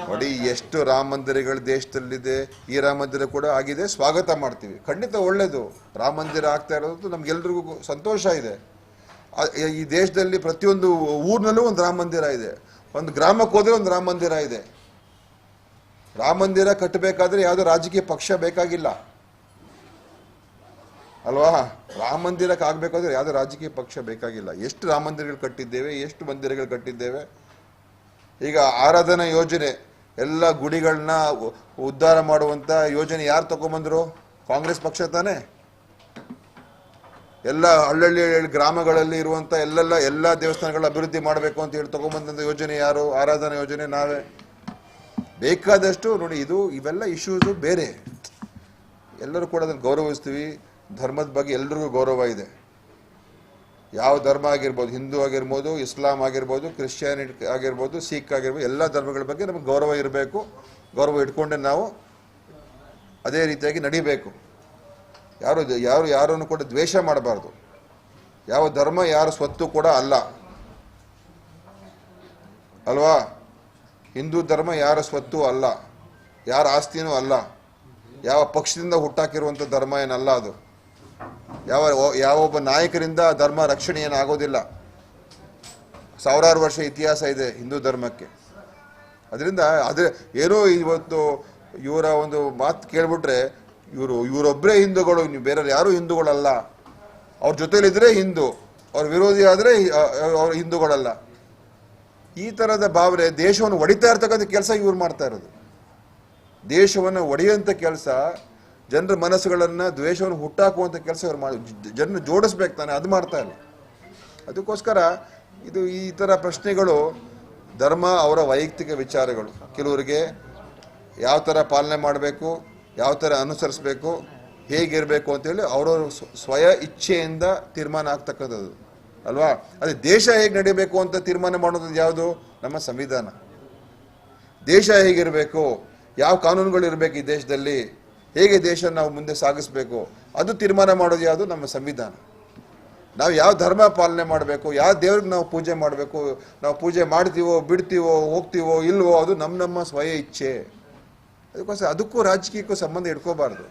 ನೋಡಿ, ಎಷ್ಟು ರಾಮ ಮಂದಿರಗಳು ದೇಶದಲ್ಲಿದೆ. ಈ ರಾಮ ಮಂದಿರ ಕೂಡ ಆಗಿದೆ, ಸ್ವಾಗತ ಮಾಡ್ತೀವಿ, ಖಂಡಿತ ಒಳ್ಳೇದು. ರಾಮ ಮಂದಿರ ಆಗ್ತಾ ಇರೋದು ನಮ್ಗೆಲ್ರಿಗೂ ಸಂತೋಷ ಇದೆ. ಈ ದೇಶದಲ್ಲಿ ಪ್ರತಿಯೊಂದು ಊರಿನಲ್ಲೂ ಒಂದು ರಾಮ ಮಂದಿರ ಇದೆ, ಒಂದು ಗ್ರಾಮಕ್ಕೆ ಹೋದ್ರೆ ಒಂದು ರಾಮ ಮಂದಿರ ಇದೆ. ರಾಮ ಮಂದಿರ ಕಟ್ಟಬೇಕಾದ್ರೆ ಯಾವುದೋ ರಾಜಕೀಯ ಪಕ್ಷ ಬೇಕಾಗಿಲ್ಲ ಅಲ್ವಾ? ರಾಮ ಮಂದಿರಕ್ಕೆ ಆಗಬೇಕಾದ್ರೆ ಯಾವುದೋ ರಾಜಕೀಯ ಪಕ್ಷ ಬೇಕಾಗಿಲ್ಲ. ಎಷ್ಟು ರಾಮ ಮಂದಿರಗಳು ಕಟ್ಟಿದ್ದೇವೆ, ಎಷ್ಟು ಮಂದಿರಗಳು ಕಟ್ಟಿದ್ದೇವೆ. ಈಗ ಆರಾಧನಾ ಯೋಜನೆ, ಎಲ್ಲ ಗುಡಿಗಳನ್ನ ಉದ್ಧಾರ ಮಾಡುವಂಥ ಯೋಜನೆ ಯಾರು ತಗೊಂಬಂದರು? ಕಾಂಗ್ರೆಸ್ ಪಕ್ಷ ತಾನೇ. ಎಲ್ಲ ಹಳ್ಳಿ ಗ್ರಾಮಗಳಲ್ಲಿ ಇರುವಂಥ ಎಲ್ಲ ದೇವಸ್ಥಾನಗಳ ಅಭಿವೃದ್ಧಿ ಮಾಡಬೇಕು ಅಂತ ಹೇಳಿ ತಗೊಂಬಂದಂಥ ಯೋಜನೆ ಯಾರು? ಆರಾಧನಾ ಯೋಜನೆ ನಾವೇ. ಬೇಕಾದಷ್ಟು ನೋಡಿ, ಇವೆಲ್ಲ ಇಶ್ಯೂಸು ಬೇರೆ. ಎಲ್ಲರೂ ಕೂಡ ಅದನ್ನು ಗೌರವಿಸ್ತೀವಿ. ಧರ್ಮದ ಬಗ್ಗೆ ಎಲ್ರಿಗೂ ಗೌರವ ಇದೆ. ಯಾವ ಧರ್ಮ ಆಗಿರ್ಬೋದು, ಹಿಂದೂ ಆಗಿರ್ಬೋದು, ಇಸ್ಲಾಂ ಆಗಿರ್ಬೋದು, ಕ್ರಿಶ್ಚಿಯಾನಿಟಿ ಆಗಿರ್ಬೋದು, ಸಿಖ್ ಆಗಿರ್ಬೋದು, ಎಲ್ಲ ಧರ್ಮಗಳ ಬಗ್ಗೆ ನಮಗೆ ಗೌರವ ಇರಬೇಕು. ಗೌರವ ಇಟ್ಕೊಂಡೆ ನಾವು ಅದೇ ರೀತಿಯಾಗಿ ನಡಿಬೇಕು. ಯಾರನ್ನು ಕೂಡ ದ್ವೇಷ ಮಾಡಬಾರ್ದು. ಯಾವ ಧರ್ಮ ಯಾರ ಸ್ವತ್ತು ಕೂಡ ಅಲ್ಲ ಅಲ್ವಾ? ಹಿಂದೂ ಧರ್ಮ ಯಾರ ಸ್ವತ್ತು ಅಲ್ಲ, ಯಾರ ಆಸ್ತಿನೂ ಅಲ್ಲ, ಯಾವ ಪಕ್ಷದಿಂದ ಹುಟ್ಟಾಕಿರುವಂಥ ಧರ್ಮ ಏನಲ್ಲ. ಅದು ಯಾವೊಬ್ಬ ನಾಯಕರಿಂದ ಧರ್ಮ ರಕ್ಷಣೆ ಏನಾಗೋದಿಲ್ಲ. ಸಾವಿರಾರು ವರ್ಷ ಇತಿಹಾಸ ಇದೆ ಹಿಂದೂ ಧರ್ಮಕ್ಕೆ. ಅದರಿಂದ ಏನೋ ಇವತ್ತು ಇವರ ಒಂದು ಮಾತು ಕೇಳ್ಬಿಟ್ರೆ ಇವರೊಬ್ಬರೇ ಹಿಂದೂಗಳು, ನೀವು ಬೇರೆ ಯಾರೂ ಹಿಂದೂಗಳಲ್ಲ, ಅವ್ರ ಜೊತೆಲಿದ್ರೆ ಹಿಂದೂ, ಅವ್ರ ವಿರೋಧಿ ಆದರೆ ಅವ್ರ ಹಿಂದೂಗಳಲ್ಲ. ಈ ಥರದ ಭಾವನೆ ದೇಶವನ್ನು ಒಡಿತಾ ಇರ್ತಕ್ಕಂಥ ಕೆಲಸ ಇವ್ರು ಮಾಡ್ತಾ ಇರೋದು. ದೇಶವನ್ನು ಒಡೆಯುವಂಥ ಕೆಲಸ, ಜನರ ಮನಸ್ಸುಗಳನ್ನು ದ್ವೇಷವನ್ನು ಹುಟ್ಟಾಕುವಂಥ ಕೆಲಸ ಇವ್ರು ಜನರು ಜೋಡಿಸ್ಬೇಕು ತಾನೆ, ಅದು ಮಾಡ್ತಾ ಇಲ್ಲ. ಅದಕ್ಕೋಸ್ಕರ ಈ ಥರ ಪ್ರಶ್ನೆಗಳು ಧರ್ಮ ಅವರ ವೈಯಕ್ತಿಕ ವಿಚಾರಗಳು. ಕೆಲವರಿಗೆ ಯಾವ ಥರ ಪಾಲನೆ ಮಾಡಬೇಕು, ಯಾವ ಥರ ಅನುಸರಿಸಬೇಕು, ಹೇಗಿರಬೇಕು ಅಂತೇಳಿ ಅವರವರು ಸ್ವಯ ಇಚ್ಛೆಯಿಂದ ತೀರ್ಮಾನ ಆಗ್ತಕ್ಕಂಥದ್ದು ಅಲ್ವಾ? ಅದೇ ದೇಶ ಹೇಗೆ ನಡೀಬೇಕು ಅಂತ ತೀರ್ಮಾನ ಮಾಡೋದು ಯಾವುದು? ನಮ್ಮ ಸಂವಿಧಾನ. ದೇಶ ಹೇಗಿರಬೇಕು, ಯಾವ ಕಾನೂನುಗಳು ಇರಬೇಕು ಈ ದೇಶದಲ್ಲಿ, ಹೇಗೆ ದೇಶ ನಾವು ಮುಂದೆ ಸಾಗಿಸ್ಬೇಕು, ಅದು ತೀರ್ಮಾನ ಮಾಡೋದು ಯಾವುದು? ನಮ್ಮ ಸಂವಿಧಾನ. ನಾವು ಯಾವ ಧರ್ಮ ಪಾಲನೆ ಮಾಡಬೇಕು, ಯಾವ ದೇವ್ರಿಗೆ ನಾವು ಪೂಜೆ ಮಾಡಬೇಕು, ನಾವು ಪೂಜೆ ಮಾಡ್ತೀವೋ ಬಿಡ್ತೀವೋ ಹೋಗ್ತೀವೋ ಇಲ್ವೋ, ಅದು ನಮ್ಮ ಸ್ವಯ ಇಚ್ಛೆ. ಅದಕ್ಕೋಸ್ಕರ ಅದಕ್ಕೂ ರಾಜಕೀಯಕ್ಕೂ ಸಂಬಂಧ ಇಟ್ಕೋಬಾರ್ದು.